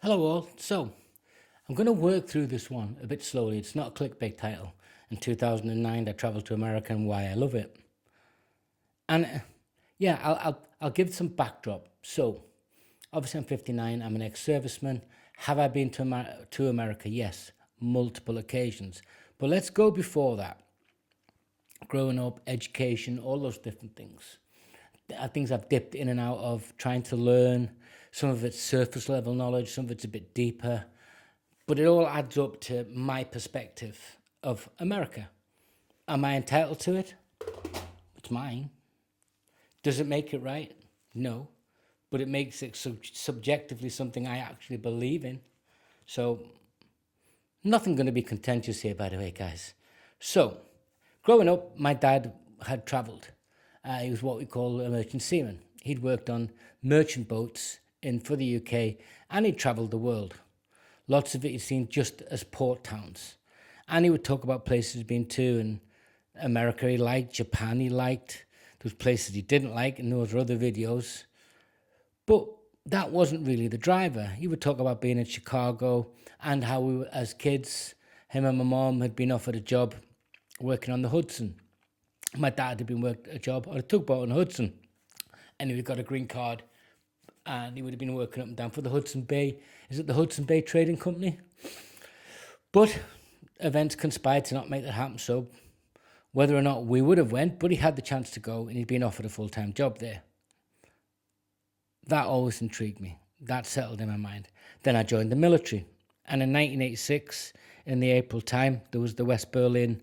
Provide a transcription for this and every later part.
Hello all. So, I'm going to work through this one a bit slowly. It's not a clickbait title. In 2009, I traveled to America and why I love it. And yeah, I'll give some backdrop. So, obviously, I'm 59. I'm an ex-serviceman. Have I been to America? Yes, multiple occasions. But let's go before that. Growing up, education, all those different things. Things I've dipped in and out of, trying to learn. Some of it's surface level knowledge, some of it's a bit deeper. But it all adds up to my perspective of America. Am I entitled to it? It's mine. Does it make it right? No. But it makes it subjectively something I actually believe in. So, nothing going to be contentious here, by the way, guys. So, growing up, my dad had travelled. He was what we call a merchant seaman. He'd worked on merchant boats for the UK, and he'd travelled the world. Lots of it he'd seen just as port towns. And he would talk about places he'd been to, and America he liked, Japan he liked. There was places he didn't like, and there was other videos. But that wasn't really the driver. He would talk about being in Chicago and how we were, as kids, him and my mom had been offered a job working on the Hudson. My dad had been worked a job on a tugboat on the Hudson, and he got a green card, and he would have been working up and down for the Hudson Bay. Is it the Hudson Bay Trading Company? But events conspired to not make that happen. So whether or not we would have went, but he had the chance to go, and he'd been offered a full-time job there. That always intrigued me. That settled in my mind. Then I joined the military, and in 1986, in the April time, there was the West Berlin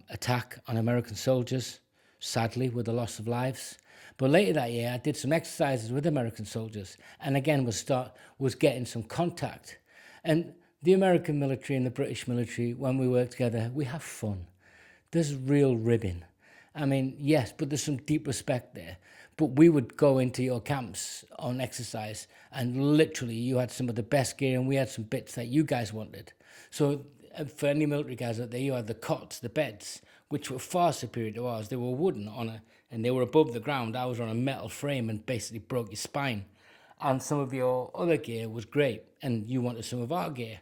attack on American soldiers, sadly, with the loss of lives. But later that year, I did some exercises with American soldiers, and again was getting some contact. And the American military and the British military, when we work together, we have fun. There's real ribbing. I mean, yes, but there's some deep respect there. But we would go into your camps on exercise, and literally you had some of the best gear, and we had some bits that you guys wanted. So for any military guys out there, you had the cots, the beds, which were far superior to ours. They were wooden and they were above the ground. I was on a metal frame and basically broke your spine. And some of your other gear was great, and you wanted some of our gear.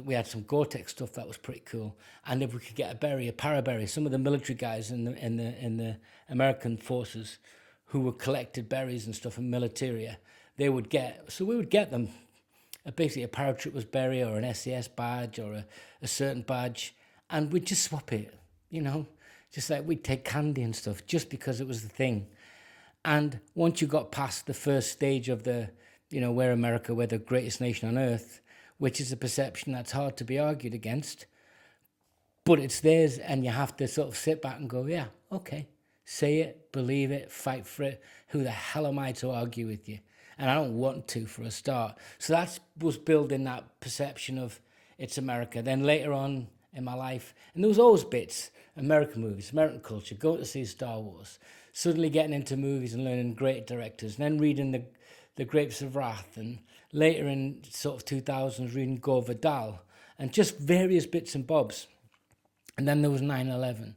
We had some Gore-Tex stuff that was pretty cool. And if we could get a berry, a paraberry, some of the military guys in the American forces who were collected berries and stuff in militaria, they would get. So we would get them basically a paratrooper's berry or an SES badge or a certain badge, and we'd just swap it, just like we'd take candy and stuff just because it was the thing. And once you got past the first stage of we're the greatest nation on earth, which is a perception that's hard to be argued against, but it's theirs, and you have to sort of sit back and go, yeah, okay, say it, believe it, fight for it. Who the hell am I to argue with you? And I don't want to, for a start. So that was building that perception of it's America. Then later on in my life, and there was always bits, American movies, American culture, going to see Star Wars, suddenly getting into movies and learning great directors, and then reading the Grapes of Wrath, and later in sort of 2000s reading Gore Vidal, and just various bits and bobs. And then there was 9/11,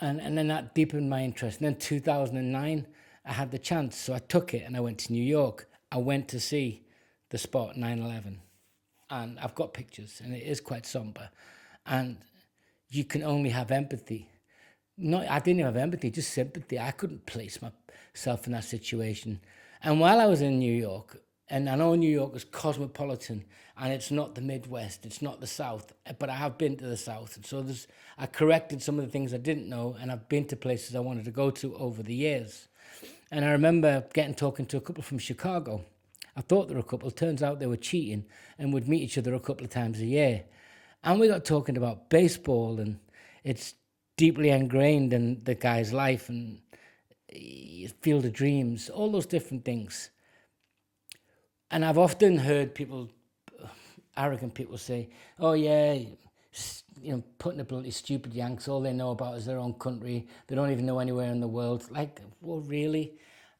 and then that deepened my interest. And then 2009, I had the chance, so I took it and I went to New York. I went to see the spot 9/11, and I've got pictures, and it is quite somber. And you can only have empathy. No, I didn't have empathy, just sympathy. I couldn't place myself in that situation. And while I was in New York, and I know New York is cosmopolitan, and it's not the Midwest, it's not the South, but I have been to the South. And so I corrected some of the things I didn't know, and I've been to places I wanted to go to over the years. And I remember talking to a couple from Chicago. I thought they were a couple. Turns out they were cheating and would meet each other a couple of times a year. And we got talking about baseball, and it's deeply ingrained in the guy's life, and Field of Dreams, all those different things. And I've often heard arrogant people say, oh yeah, putting a bloody stupid Yanks, all they know about is their own country. They don't even know anywhere in the world. Like, well, really?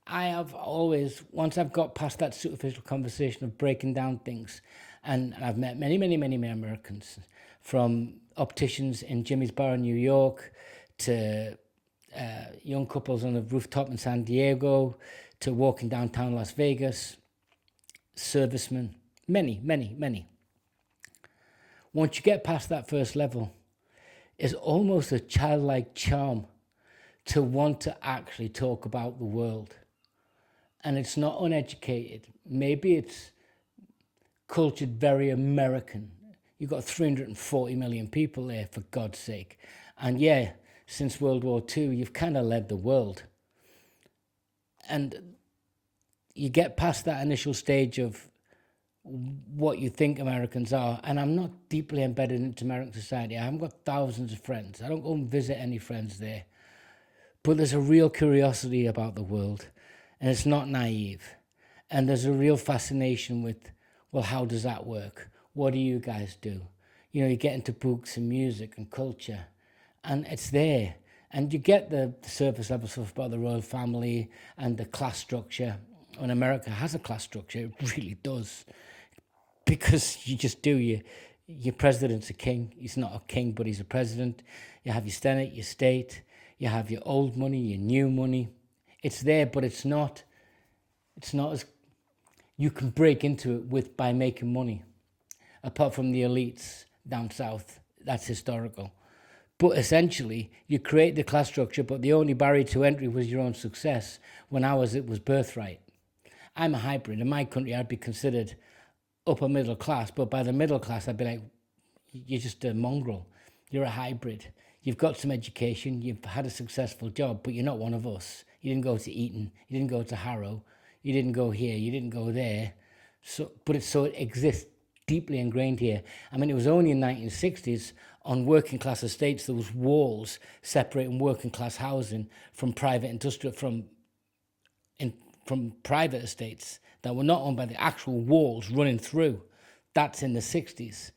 I have always, once I've got past that superficial conversation of breaking down things, and I've met many, many, many, many Americans, from opticians in Jimmy's Bar in New York, to young couples on a rooftop in San Diego, to walking downtown Las Vegas, servicemen, many, many, many. Once you get past that first level, it's almost a childlike charm to want to actually talk about the world. And it's not uneducated. Maybe it's cultured very American. You've got 340 million people there, for God's sake. And yeah, since World War II, you've kind of led the world. And you get past that initial stage of what you think Americans are. And I'm not deeply embedded into American society. I haven't got thousands of friends. I don't go and visit any friends there. But there's a real curiosity about the world. And it's not naive. And there's a real fascination with, well, how does that work? What do you guys do? You know, you get into books and music and culture, and it's there. And you get the surface level stuff about the royal family and the class structure. When America has a class structure, it really does. Because you just do. Your president's a king. He's not a king, but he's a president. You have your Senate, your state. You have your old money, your new money. It's there, but it's not as you can break into it by making money. Apart from the elites down south, that's historical. But essentially, you create the class structure, but the only barrier to entry was your own success. When ours, it was birthright. I'm a hybrid. In my country, I'd be considered upper middle class, but by the middle class, I'd be like, you're just a mongrel. You're a hybrid. You've got some education, you've had a successful job, but you're not one of us. You didn't go to Eton, you didn't go to Harrow, you didn't go here, you didn't go there. But it exists deeply ingrained here. I mean, it was only in the 1960s on working class estates there was walls separating working class housing from private industrial from private estates that were not owned by the actual walls running through. That's in the 60s.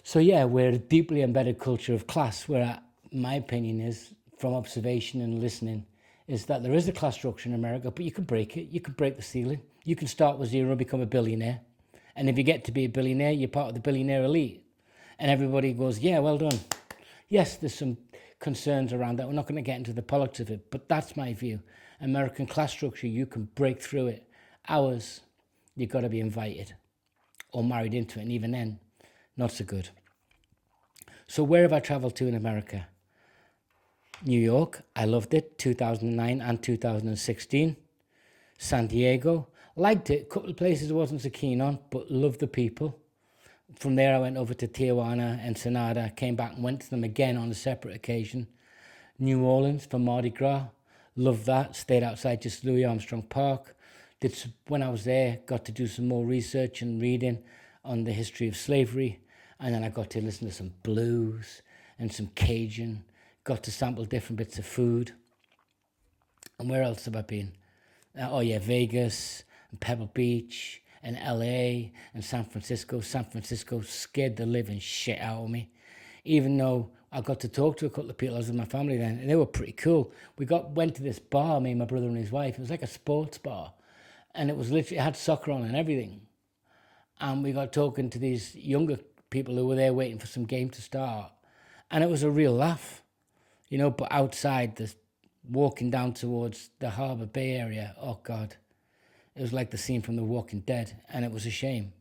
So yeah, we're a deeply embedded culture of class where my opinion is, from observation and listening, is that there is a class structure in America, but you can break it. You can break the ceiling. You can start with zero and become a billionaire. And if you get to be a billionaire, you're part of the billionaire elite. And everybody goes, yeah, well done. Yes, there's some concerns around that. We're not going to get into the politics of it, but that's my view. American class structure, you can break through it. Ours, you've got to be invited or married into it. And even then, not so good. So where have I traveled to in America? New York, I loved it, 2009 and 2016. San Diego, liked it. A couple of places I wasn't so keen on, but loved the people. From there, I went over to Tijuana, Ensenada, came back and went to them again on a separate occasion. New Orleans for Mardi Gras, loved that. Stayed outside just Louis Armstrong Park. When I was there, got to do some more research and reading on the history of slavery. And then I got to listen to some blues and some Cajun. Got to sample different bits of food. And where else have I been? Vegas and Pebble Beach and LA and San Francisco. San Francisco scared the living shit out of me. Even though I got to talk to a couple of people, I was with my family then, and they were pretty cool. Went to this bar, me and my brother and his wife. It was like a sports bar. And it was literally, it had soccer on and everything. And we got talking to these younger people who were there waiting for some game to start. And it was a real laugh, but outside, walking down towards the Harbour Bay area, oh God, it was like the scene from The Walking Dead. And it was a shame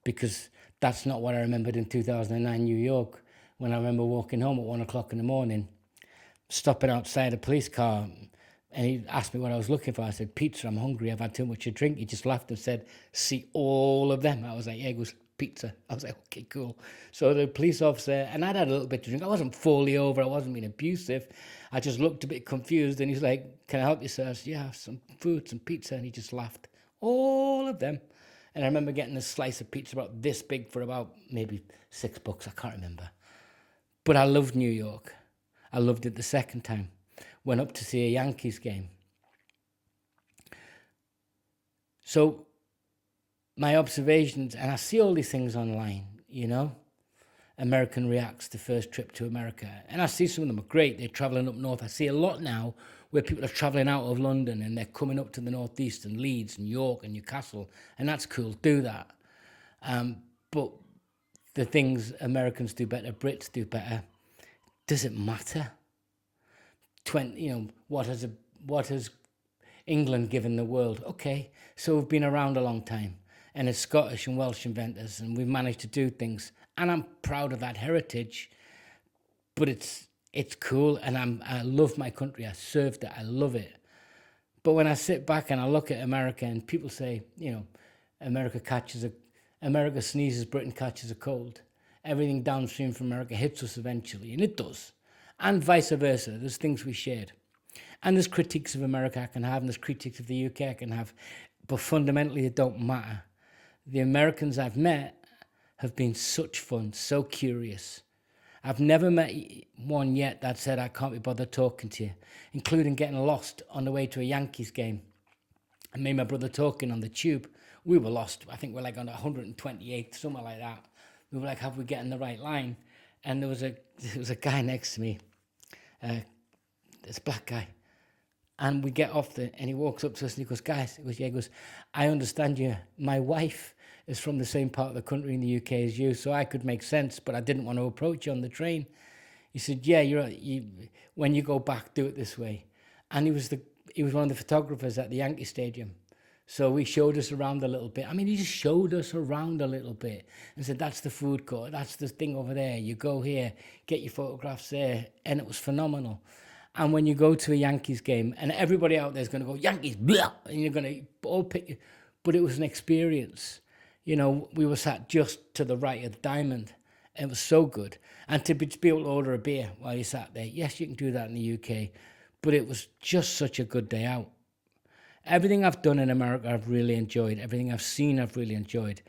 because that's not what I remembered in 2009 New York, when I remember walking home at 1 o'clock in the morning, stopping outside a police car. And he asked me what I was looking for. I said, pizza, I'm hungry, I've had too much to drink. He just laughed and said, see all of them. I was like, yeah, it goes, pizza. I was like, okay, cool. So the police officer, and I'd had a little bit to drink. I wasn't fully over, I wasn't being abusive. I just looked a bit confused, and he's like, can I help you, sir? I said, yeah, some food, some pizza. And he just laughed, all of them. And I remember getting a slice of pizza about this big for about maybe $6, I can't remember. But I loved New York. I loved it the second time. Went up to see a Yankees game. So my observations, and I see all these things online, American Reacts, the first trip to America. And I see some of them are great. They're traveling up north. I see a lot now where people are traveling out of London and they're coming up to the northeast and Leeds and York and Newcastle. And that's cool. Do that. But the things Americans do better, Brits do better, does it matter? What has England given the world? Okay, so we've been around a long time. and it's Scottish and Welsh inventors, and we've managed to do things. And I'm proud of that heritage, but it's cool, and I love my country. I served it. I love it. But when I sit back and I look at America, and people say, America sneezes, Britain catches a cold. Everything downstream from America hits us eventually, and it does. And vice versa. There's things we shared. And there's critiques of America I can have, and there's critiques of the UK I can have. But fundamentally, it don't matter. The Americans I've met have been such fun, so curious. I've never met one yet that said, I can't be bothered talking to you, including getting lost on the way to a Yankees game. And me and my brother talking on the tube. We were lost. I think we're like on 128th, something like that. We were like, have we getting the right line? And there was a guy next to me, this black guy. And we get off and he walks up to us and he goes, guys, he goes, I understand you. My wife is from the same part of the country in the UK as you, so I could make sense, but I didn't want to approach you on the train. He said, yeah, when you go back, do it this way. And he was one of the photographers at the Yankee Stadium. So he showed us around a little bit. I mean, he just showed us around a little bit and said, that's the food court, that's the thing over there. You go here, get your photographs there. And it was phenomenal. And when you go to a Yankees game, and everybody out there is going to go, Yankees, blah, and you're going to all pick, but it was an experience. We were sat just to the right of the diamond. It was so good. And to be able to order a beer while you sat there, yes, you can do that in the UK, but it was just such a good day out. Everything I've done in America, I've really enjoyed. Everything I've seen, I've really enjoyed.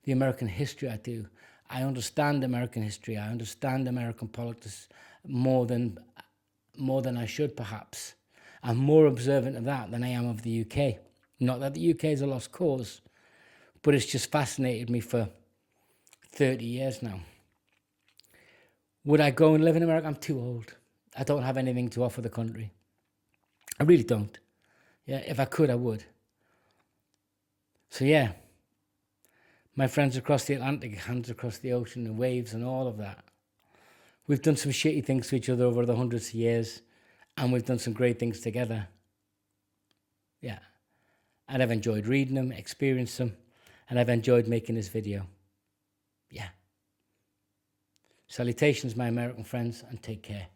The American history, I do. I understand American history. I understand American politics more than I should, perhaps. I'm more observant of that than I am of the UK. Not that the UK is a lost cause, but it's just fascinated me for 30 years now. Would I go and live in America? I'm too old. I don't have anything to offer the country. I really don't. Yeah, if I could, I would. So yeah, my friends across the Atlantic, hands across the ocean, and waves and all of that. We've done some shitty things to each other over the hundreds of years, and we've done some great things together. Yeah. And I've enjoyed reading them, experienced them, and I've enjoyed making this video. Yeah. Salutations, my American friends, and take care.